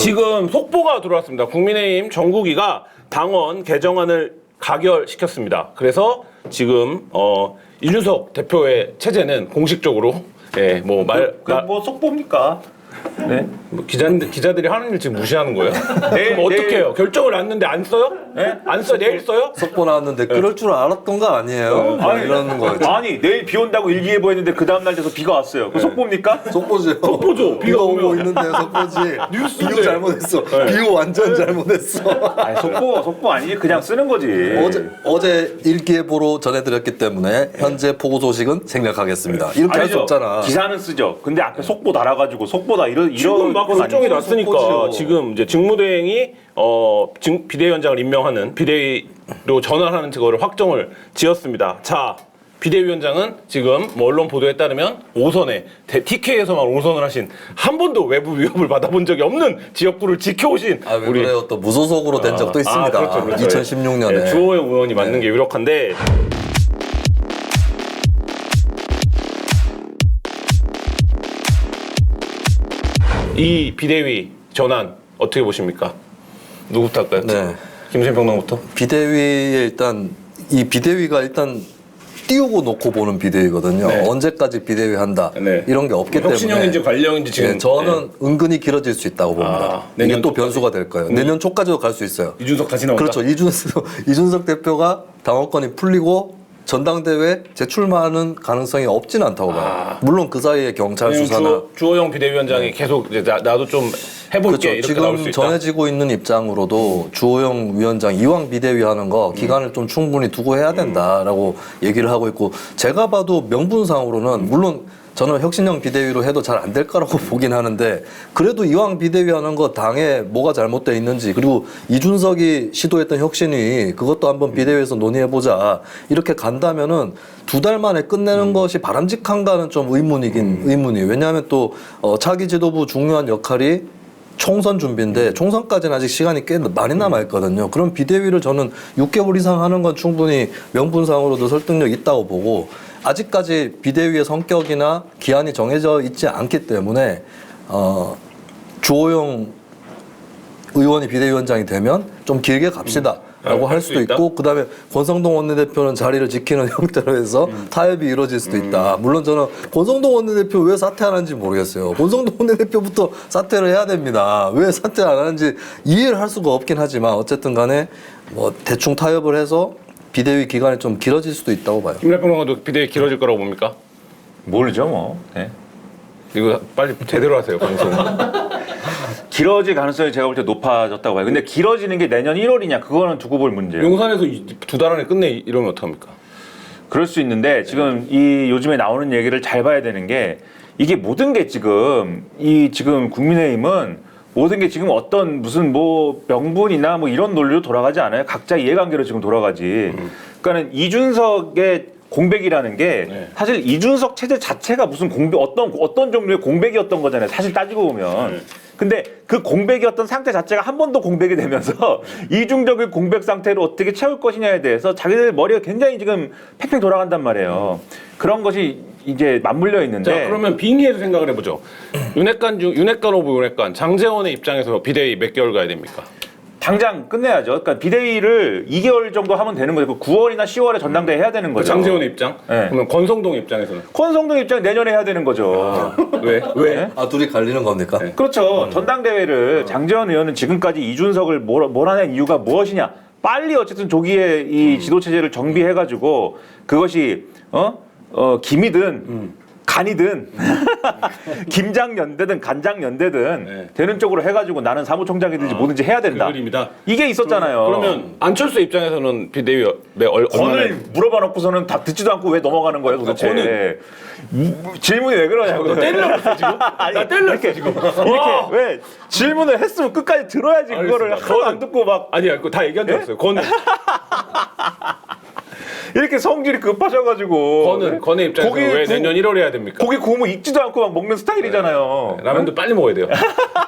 지금 속보가 들어왔습니다. 국민의힘 정국위가 당원 개정안을 가결시켰습니다. 그래서 지금 이준석 대표의 체제는 공식적으로 뭐 속보입니까? 네. 뭐 기자들이 하는 일 지금 무시하는 거예요? 내일 그럼 어떻게 해요? 결정을 놨는데 안 써요? 네? 안 써? 내일 써요? 속보 나왔는데 그럴 줄 알았던 거 아니에요? 이러는 거죠. 아니 내일 비 온다고 일기예보 했는데 그 다음 날 돼서 비가 왔어요. 그 속보입니까? 속보죠. 속보죠. 비가 오고 있는데요. 속보지. 뉴스인데. 비오 잘못했어. 비오 완전 잘못했어. 아니, 속보 아니지 그냥 쓰는 거지. 어제 일기예보로 전해드렸기 때문에 현재 보고 소식은 생략하겠습니다. 이렇게 할 수 아니죠. 없잖아. 기사는 쓰죠. 근데 앞에 속보 달아가지고 속보다 지금 막 건 결정이 아니죠. 났으니까 속보죠. 지금 이제 직무대행이 비대위원장을 임명하는 비대위로 전환하는 그거를 확정을 지었습니다. 자, 비대위원장은 지금 뭐 언론 보도에 따르면 5선에 TK에서만 5선을 하신 한 번도 외부 위협을 받아본 적이 없는 지역구를 지켜오신 아, 왜 그래요? 또 무소속으로 된 적도 있습니다. 그렇죠. 2016년에. 네, 주호영 의원이 맞는 게 유력한데 이 비대위 전환 어떻게 보십니까? 누구부터 할까요? 네. 김수현 평론가부터. 비대위에 이 비대위가 띄우고 놓고 보는 비대위거든요. 네. 언제까지 비대위 한다 네. 이런 게 없기 때문에 혁신형인지 관령인지 지금 저는 은근히 길어질 수 있다고 봅니다. 이게 내년 또 초까지? 변수가 될 거예요. 내년 초까지도 갈 수 있어요. 이준석 다시 나온다. 그렇죠. 이준석 대표가 당원권이 풀리고 전당대회 재출마하는 가능성이 없지는 않다고 봐요. 물론 그 사이에 경찰 수사나 주호영 비대위원장이 계속 이제 나도 좀 해볼게 그렇죠. 이렇게 나올 수 지금 있다. 전해지고 있는 입장으로도 주호영 위원장 이왕 비대위 하는 거 기간을 좀 충분히 두고 해야 된다라고 얘기를 하고 있고 제가 봐도 명분상으로는 물론 저는 혁신형 비대위로 해도 잘 안 될 거라고 보긴 하는데 그래도 이왕 비대위 하는 거 당에 뭐가 잘못되어 있는지 그리고 이준석이 시도했던 혁신이 그것도 한번 비대위에서 논의해보자 이렇게 간다면은 2달 만에 끝내는 것이 바람직한가는 좀 의문이에요. 왜냐하면 또 차기 지도부 중요한 역할이 총선 준비인데 총선까지는 아직 시간이 꽤 많이 남아있거든요. 그럼 비대위를 저는 6개월 이상 하는 건 충분히 명분상으로도 설득력 있다고 보고 아직까지 비대위의 성격이나 기한이 정해져 있지 않기 때문에 주호영 의원이 비대위원장이 되면 좀 길게 갑시다. 라고 할 수도 있고 그다음에 권성동 원내대표는 자리를 지키는 형태로 해서 타협이 이루어질 수도 있다. 물론 저는 권성동 원내대표 왜 사퇴 안 하는지 모르겠어요. 권성동 원내대표부터 사퇴를 해야 됩니다. 왜 사퇴 안 하는지 이해를 할 수가 없긴 하지만 어쨌든 간에 뭐 대충 타협을 해서 비대위 기간이 좀 길어질 수도 있다고 봐요. 김래 평론가도 비대위 길어질 거라고 봅니까? 모르죠 뭐. 네. 이거 빨리 제대로 하세요 방송. 길어질 가능성이 제가 볼 때 높아졌다고 봐요. 근데 길어지는 게 내년 1월이냐 그거는 두고 볼 문제예요. 용산에서 2달 안에 끝내 이러면 어떡합니까? 그럴 수 있는데 지금 이 요즘에 나오는 얘기를 잘 봐야 되는 게 이게 모든 게 지금 국민의힘은 모든 게 지금 어떤 무슨 뭐 명분이나 뭐 이런 논리로 돌아가지 않아요. 각자 이해관계로 지금 돌아가지. 그러니까는 이준석의 공백이라는 게 사실 이준석 체제 자체가 무슨 어떤 종류의 공백이었던 거잖아요. 사실 따지고 보면. 근데 그 공백이었던 상태 자체가 한 번 더 공백이 되면서 이중적인 공백 상태를 어떻게 채울 것이냐에 대해서 자기들 머리가 굉장히 지금 팽팽 돌아간단 말이에요. 그런 것이 이제 맞물려 있는데. 자, 그러면 빙의해서 생각을 해보죠. 윤핵관 오브 윤핵관 장제원의 입장에서 비대위 몇 개월 가야 됩니까? 당장 끝내야죠. 그러니까 비대위를 2개월 정도 하면 되는 거죠. 9월이나 10월에 전당대회 해야 되는 거죠. 장제원의 입장? 네. 그러면 권성동 입장에서는? 권성동 입장 내년에 해야 되는 거죠. 왜? 왜? 네? 둘이 갈리는 겁니까? 그렇죠. 전당대회를 장제원 의원은 지금까지 이준석을 몰아낸 이유가 무엇이냐? 빨리 어쨌든 조기에 이 지도체제를 정비해가지고 그것이 김이든 간이든 김장연대든 간장연대든 되는 쪽으로 해가지고 나는 사무총장이든지 뭐든지 해야 된다. 그림이다. 이게 있었잖아요. 그러면 안철수 입장에서는 비대위 건을 물어봐 놓고서는 다 듣지도 않고 왜 넘어가는 거예요 도대체. 질문이 왜 그러냐고. 너 때리려고 지금? 나 때리려고 지금. 이렇게 왜 질문을 했으면 끝까지 들어야지 그거를 하나도 안 듣고 막. 아니야, 그거 다 얘기한 적 없어요. 건 이렇게 성질이 급하셔가지고 건의 입장에서 왜 내년 1월에 해야 됩니까? 고기 구우면 익지도 않고 막 먹는 스타일이잖아요. 라면도 빨리 먹어야 돼요.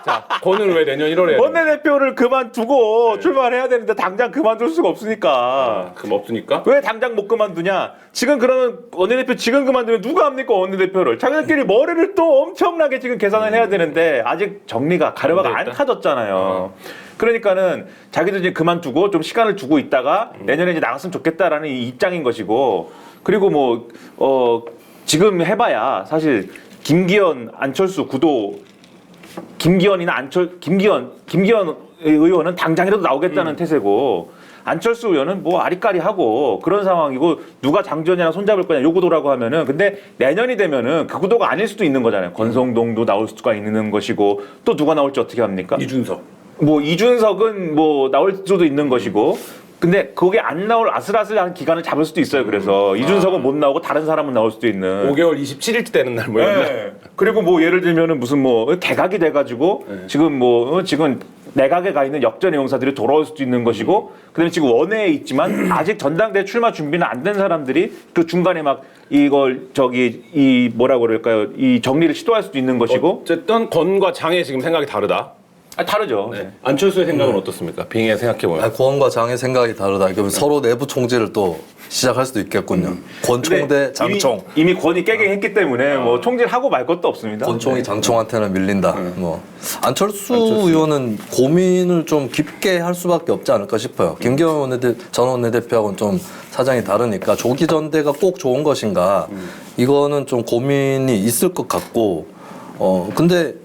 자, 건을 왜 내년 1월에 해야 됩니까? 원내대표를 그만두고 출마해야 되는데 당장 그만둘 수가 없으니까. 그럼 없으니까? 왜 당장 못 그만두냐? 지금 그러면 원내대표 지금 그만두면 누가 합니까 원내대표를? 자기들끼리 머리를 또 엄청나게 지금 계산을 해야 되는데 아직 정리가 가르마가 안 타졌잖아요. 그러니까는 자기들 이제 그만두고 좀 시간을 두고 있다가 내년에 이제 나갔으면 좋겠다라는 이 입장인 것이고 그리고 뭐 지금 해봐야 사실 김기현 안철수 구도 김기현 의원은 당장이라도 나오겠다는 태세고 안철수 의원은 뭐 아리까리하고 그런 상황이고 누가 장지원이랑 손잡을 거냐 요 구도라고 하면은 근데 내년이 되면은 그 구도가 아닐 수도 있는 거잖아요. 권성동도 나올 수가 있는 것이고 또 누가 나올지 어떻게 합니까? 이준석. 뭐 이준석은 뭐 나올 수도 있는 것이고 근데 거기 안 나올 아슬아슬한 기간을 잡을 수도 있어요. 그래서 이준석은 못 나오고 다른 사람은 나올 수도 있는 5개월 27일째 되는 날 뭐였나? 네. 그리고 뭐 예를 들면은 무슨 뭐 개각이 돼가지고 지금 내각에 가 있는 역전의 용사들이 돌아올 수도 있는 것이고 그다음에 지금 원외에 있지만 아직 전당대 출마 준비는 안 된 사람들이 그 중간에 막 이걸 이 뭐라고 그럴까요? 이 정리를 시도할 수도 있는 것이고 어쨌든 건과 장의 지금 생각이 다르다. 다르죠. 네. 안철수의 생각은 어떻습니까? 빙의 생각해보면. 권과 장의 생각이 다르다. 그러면 서로 내부 총질을 또 시작할 수도 있겠군요. 권총 대 장총. 이미 권이 깨갱했기 때문에 뭐 총질하고 말 것도 없습니다. 권총이 장총한테는 밀린다. 뭐 안철수 의원은 고민을 좀 깊게 할 수밖에 없지 않을까 싶어요. 김기현 전 원내대표하고는 좀 사정이 다르니까 조기 전대가 꼭 좋은 것인가 이거는 좀 고민이 있을 것 같고 근데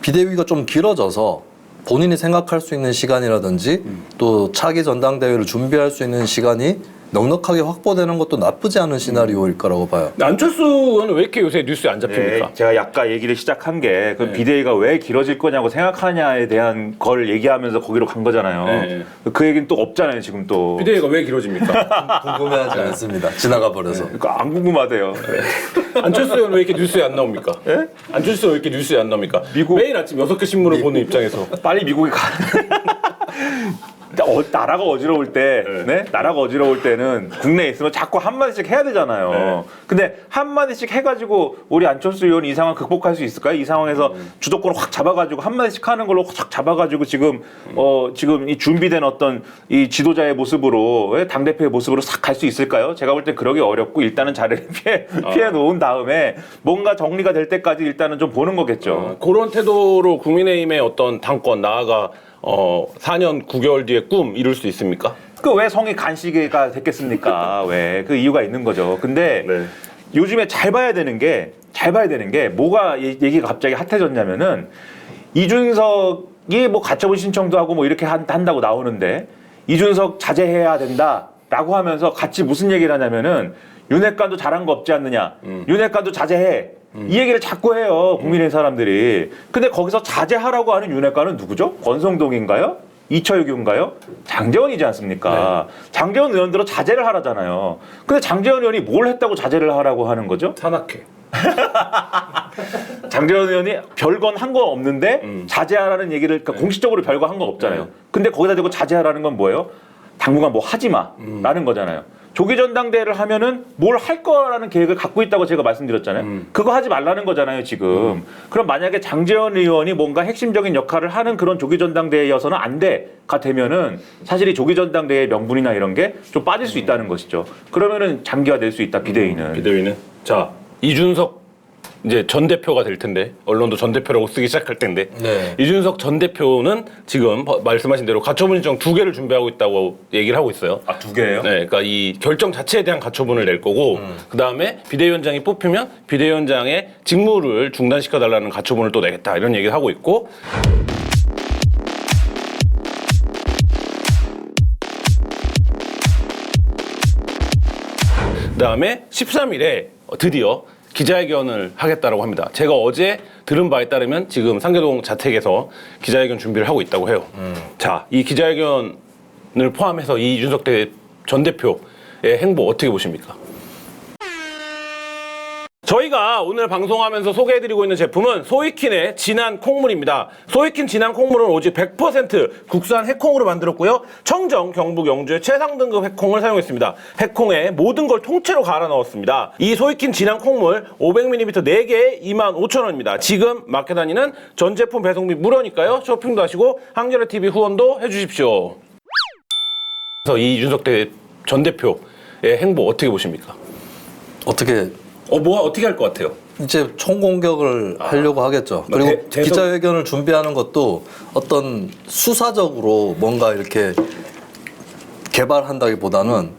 비대위가 좀 길어져서 본인이 생각할 수 있는 시간이라든지 또 차기 전당대회를 준비할 수 있는 시간이 넉넉하게 확보되는 것도 나쁘지 않은 시나리오일 거라고 봐요. 안철수 의원은 왜 이렇게 요새 뉴스에 안 잡힙니까? 네, 제가 약간 얘기를 시작한 게 그 비대위가 왜 길어질 거냐고 생각하냐에 대한 걸 얘기하면서 거기로 간 거잖아요. 네. 그 얘기는 또 없잖아요, 지금 또. 비대위가 왜 길어집니까? 궁금해하지 않습니다. 지나가 버려서. 그러니까 안 궁금하대요. 안철수 의원은 왜 이렇게 뉴스에 안 나옵니까? 예? 안철수 의원 왜 이렇게 뉴스에 안 나옵니까? 매일 아침 6개 신문을 보는 입장에서. 빨리 미국에 가. 나라가 어지러울 때, 네? 나라가 어지러울 때는 국내에 있으면 자꾸 한마디씩 해야 되잖아요. 네. 근데 한마디씩 해가지고 우리 안철수 의원이 이 상황 극복할 수 있을까요? 이 상황에서 주도권을 확 잡아가지고 한마디씩 하는 걸로 확 잡아가지고 지금 이 준비된 어떤 이 지도자의 모습으로 당대표의 모습으로 싹 갈 수 있을까요? 제가 볼 때 그러기 어렵고 일단은 자리를 피해 놓은 다음에 뭔가 정리가 될 때까지 일단은 좀 보는 거겠죠. 그런 태도로 국민의힘의 어떤 당권 나아가 4년 9개월 뒤에 꿈 이룰 수 있습니까? 그 왜 성이 간시가 됐겠습니까? 왜 그 이유가 있는 거죠. 근데 네. 요즘에 잘 봐야 되는 게 뭐가 얘기가 갑자기 핫해졌냐면은 이준석이 뭐 가처분 신청도 하고 뭐 이렇게 한다고 나오는데 이준석 자제해야 된다라고 하면서 같이 무슨 얘기를 하냐면은 윤핵관도 잘한 거 없지 않느냐? 윤핵관도 자제해. 이 얘기를 자꾸 해요, 국민의 사람들이. 근데 거기서 자제하라고 하는 윤핵관은 누구죠? 권성동인가요? 이철규인가요? 장제원이지 않습니까? 네. 장제원 의원들은 자제를 하라잖아요. 근데 장제원 의원이 뭘 했다고 자제를 하라고 하는 거죠? 산악회. 장제원 의원이 별건 한 건 없는데 자제하라는 얘기를 그러니까 공식적으로 별거 한 건 없잖아요. 근데 거기다 대고 자제하라는 건 뭐예요? 당분간 뭐 하지 마라는 거잖아요. 조기 전당대회를 하면은 뭘 할 거라는 계획을 갖고 있다고 제가 말씀드렸잖아요. 그거 하지 말라는 거잖아요, 지금. 그럼 만약에 장제원 의원이 뭔가 핵심적인 역할을 하는 그런 조기 전당대회여서는 안 돼가 되면은 사실 이 조기 전당대회 명분이나 이런 게 좀 빠질 수 있다는 것이죠. 그러면은 장기화 될 수 있다, 비대위는. 비대위는. 자, 이준석 이제 전 대표가 될 텐데 언론도 전 대표라고 쓰기 시작할 텐데 네. 이준석 전 대표는 지금 말씀하신 대로 가처분 신청 2개를 준비하고 있다고 얘기를 하고 있어요. 아, 2개예요? 네, 그러니까 이 결정 자체에 대한 가처분을 낼 거고 그 다음에 비대위원장이 뽑히면 비대위원장의 직무를 중단시켜 달라는 가처분을 또 내겠다 이런 얘기를 하고 있고. 그다음에 13일에 드디어 기자회견을 하겠다라고 합니다. 제가 어제 들은 바에 따르면 지금 상계동 자택에서 기자회견 준비를 하고 있다고 해요. 자, 이 기자회견을 포함해서 이 이준석 전 대표의 행보 어떻게 보십니까? 저희가 오늘 방송하면서 소개해드리고 있는 제품은 소이킨의 진한 콩물입니다. 소이킨 진한 콩물은 오직 100% 국산 해콩으로 만들었고요. 청정, 경북, 영주의 최상 등급 해콩을 사용했습니다. 해콩에 모든 걸 통째로 갈아 넣었습니다. 이 소이킨 진한 콩물 500ml 4개에 25,000원입니다. 지금 마켓 다니는 전 제품 배송비 무료니까요. 쇼핑도 하시고 한겨레 TV 후원도 해주십시오. 그래서 이 윤석 전 대표의 행보 어떻게 보십니까? 어떻게 어떻게 할 것 같아요? 이제 총공격을 하려고 하겠죠. 뭐 그리고 기자회견을 준비하는 것도 어떤 수사적으로 뭔가 이렇게 개발한다기보다는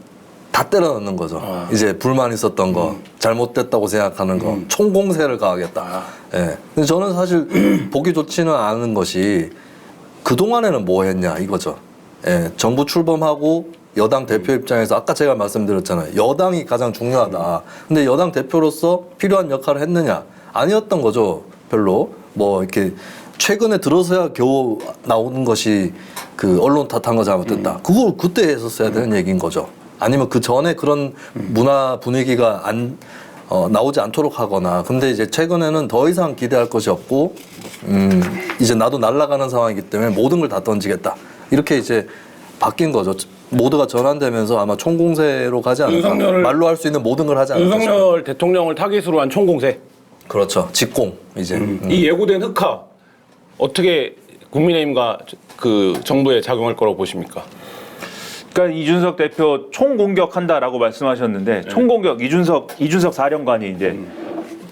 다 때려 넣는 거죠. 이제 불만 있었던 거, 잘못됐다고 생각하는 거, 총공세를 가하겠다. 예. 근데 저는 사실 보기 좋지는 않은 것이 그동안에는 뭐 했냐 이거죠. 예. 정부 출범하고 여당 대표 입장에서 아까 제가 말씀드렸잖아요. 여당이 가장 중요하다. 근데 여당 대표로서 필요한 역할을 했느냐? 아니었던 거죠. 별로. 뭐 이렇게 최근에 들어서야 겨우 나오는 것이 그 언론 탓한 거 잘못됐다. 그걸 그때 했었어야 되는 얘기인 거죠. 아니면 그 전에 그런 문화 분위기가 나오지 않도록 하거나. 근데 이제 최근에는 더 이상 기대할 것이 없고 이제 나도 날아가는 상황이기 때문에 모든 걸 다 던지겠다. 이렇게 이제 바뀐 거죠. 모두가 전환되면서 아마 총공세로 가지 않을까. 말로 할 수 있는 모든 걸 하지 않을까. 윤석열 대통령을 타깃으로 한 총공세. 그렇죠. 직공 이제. 이 예고된 흑화 어떻게 국민의힘과 그 정부에 작용할 거라고 보십니까? 그러니까 이준석 대표 총공격한다라고 말씀하셨는데 총공격 이준석 사령관이 이제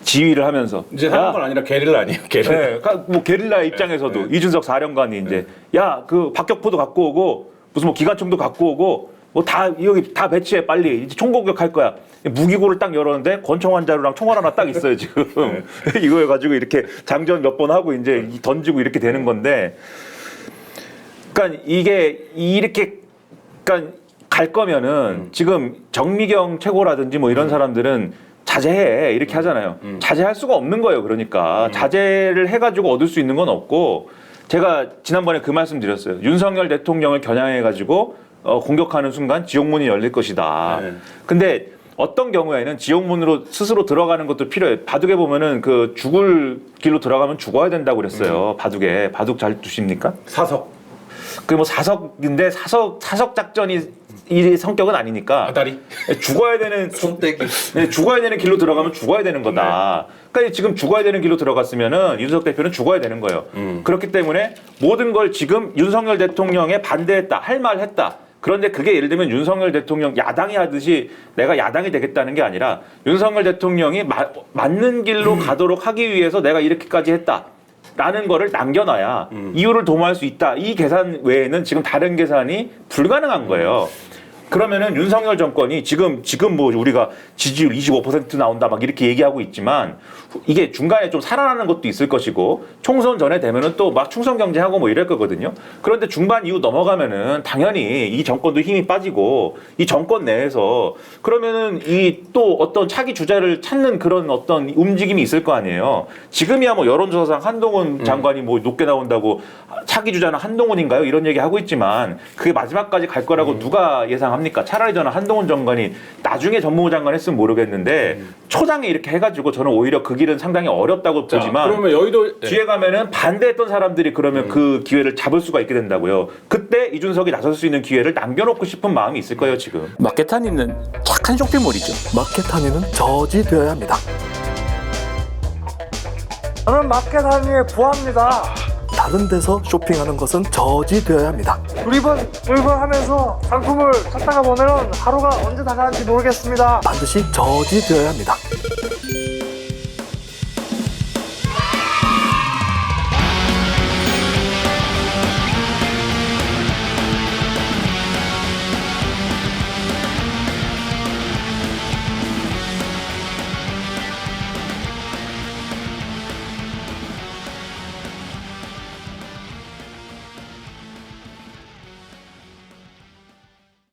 지휘를 하면서 이제 사령관 아니라 게릴라 아니에요? 게릴라. 네, 뭐 게릴라 입장에서도 이준석 사령관이 이제 야 그 박격포도 갖고 오고 무슨 뭐 기관총도 갖고 오고 뭐 다 여기 다 배치해 빨리 이제 총공격할 거야. 무기고를 딱 열었는데 권총한 자루랑 총알 하나 딱 있어요 지금. 이거 가지고 이렇게 장전 몇 번 하고 이제 던지고 이렇게 되는 건데. 그러니까 이게 이렇게 그러니까 갈 거면은 지금 정미경 최고라든지 뭐 이런 사람들은 자제해 이렇게 하잖아요. 자제할 수가 없는 거예요. 그러니까 자제를 해가지고 얻을 수 있는 건 없고 제가 지난번에 그 말씀 드렸어요. 윤석열 대통령을 겨냥해가지고 공격하는 순간 지옥문이 열릴 것이다. 근데 어떤 경우에는 지옥문으로 스스로 들어가는 것도 필요해요. 바둑에 보면은 그 죽을 길로 들어가면 죽어야 된다고 그랬어요. 바둑에. 바둑 잘 두십니까? 사석. 그 뭐 사석인데 사석 작전이 이 성격은 아니니까 아다리. 죽어야 되는 손떼기. 네, 죽어야 되는 길로 들어가면 죽어야 되는 거다. 그러니까 지금 죽어야 되는 길로 들어갔으면은 윤석 대표는 죽어야 되는 거예요. 그렇기 때문에 모든 걸 지금 윤석열 대통령에 반대했다, 할 말 했다. 그런데 그게 예를 들면 윤석열 대통령 야당이 하듯이 내가 야당이 되겠다는 게 아니라 윤석열 대통령이 맞는 길로 가도록 하기 위해서 내가 이렇게까지 했다. 라는 거를 남겨놔야 이유를 도모할 수 있다. 이 계산 외에는 지금 다른 계산이 불가능한 거예요. 그러면은 윤석열 정권이 지금 뭐 우리가 지지율 25% 나온다 막 이렇게 얘기하고 있지만 이게 중간에 좀 살아나는 것도 있을 것이고 총선 전에 되면은 또 막 충성 경쟁하고 뭐 이럴 거거든요. 그런데 중반 이후 넘어가면은 당연히 이 정권도 힘이 빠지고 이 정권 내에서 그러면은 이 또 어떤 차기 주자를 찾는 그런 어떤 움직임이 있을 거 아니에요. 지금이야 뭐 여론조사상 한동훈 장관이 뭐 높게 나온다고 차기 주자는 한동훈인가요? 이런 얘기 하고 있지만 그게 마지막까지 갈 거라고 누가 예상합니까? 차라리 저는 한동훈 장관이 나중에 전무부 장관 했으면 모르겠는데 초장에 이렇게 해가지고 저는 오히려 그 길은 상당히 어렵다고 보지만 그러면 여의도 뒤에 가면은 반대했던 사람들이 그러면 그 기회를 잡을 수가 있게 된다고요. 그때 이준석이 나설 수 있는 기회를 남겨놓고 싶은 마음이 있을 거예요 지금. 마케타니는 착한 쇼핑몰이죠. 마켓하니는 저지되어야 합니다. 저는 마켓하니에 부합니다. 다른 데서 쇼핑하는 것은 저지되어야 합니다. 두리번 하면서 상품을 찾다가 보면 하루가 언제 다 가는지 모르겠습니다. 반드시 저지되어야 합니다.